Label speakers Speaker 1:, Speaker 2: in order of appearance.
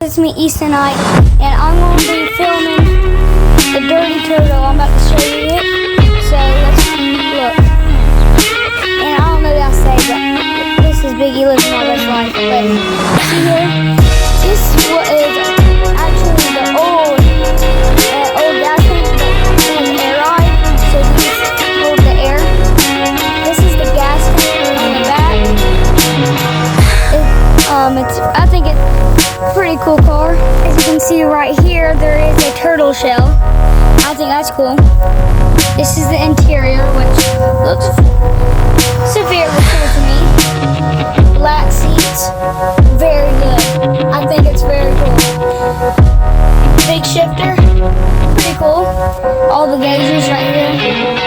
Speaker 1: It's me, Easton Knight, and I'm going to be filming the dirty turtle. I'm about to show you it, so let's look. And I don't know what I'll say, but this is Biggie living my best life. But see here, this is what is actually the old gas tank that has air ride, so these hold the air. This is the gas tank on the back. I think it's a pretty cool car. As you can see right here, there is a turtle shell. I think that's cool. This is the interior, which looks severely cool to me. Black seats, very good. I think it's very cool. Big shifter, pretty cool. All the gauges right here.